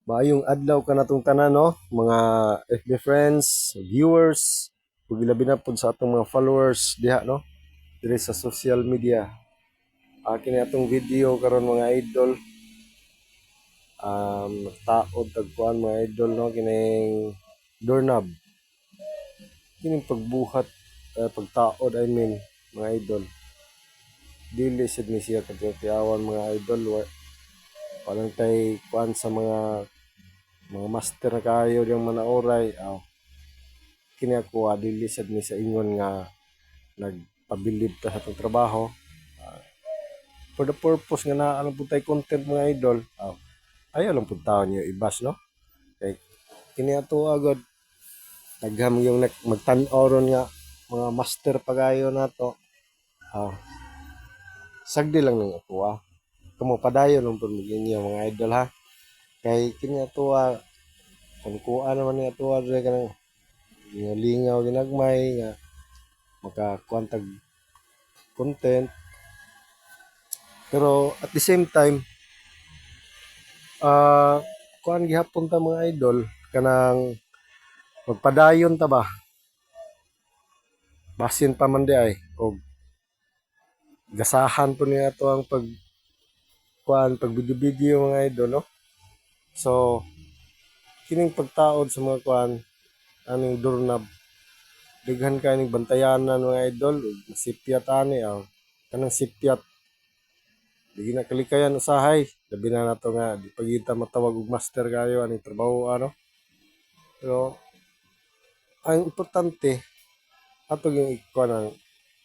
Maayong adlaw ka natong tanan no, mga FB friends, viewers, ug labi na pud sa atong mga followers diha no, diri sa social media. Kini atong video karon mga idol, taod tagpuan mga idol no, kining doorknob. Kining pagbuhat, pagtaod I mean mga idol. Dili sad ni siya katiyawan mga idol. Walang tay kuan sa mga master na kayo diyang manaoray. Kini ako dili sad ni sa ingon nga nagpabilib ta sa atong trabaho. For the purpose nga naa lang pud tay content mga idol. Ayaw lang pud taon niyo ibas no. Kay kini ato agad dagham yung magtan-aw ron nga mga master pagayo nato. Sagdi lang ng ako Kamo padayon lang pud inyo mga idol ha. Kay kini ato kung kuan naman ni ato diri kanang lingaw ginagmay nga makakuan tag content. Pero at the same time, kuan gihapon ta mga idol kanang magpadayon ta ba? Basin pa man di ay og gasahan po niya to ang pag video mga idol no. So kining pagtaod sa mga kuan aning doorknob daghan ka ning bantayanan mga idol ug sipyat ani kanang sipyat di na kalikayan usahay labi na nato nga di pagita matawag og master kayo aning trabaho ano. Pero ang importante ato yung ikuan ang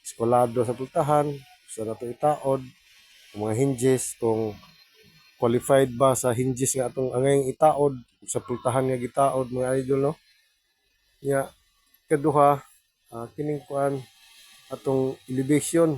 eskwalado sa pultahan sa nato itaod mga hinges kung qualified ba sa hinges nga atong angayang itaod sa pultahan nga gitaod mga idol no. Nya kaduha kining kuan atong elevation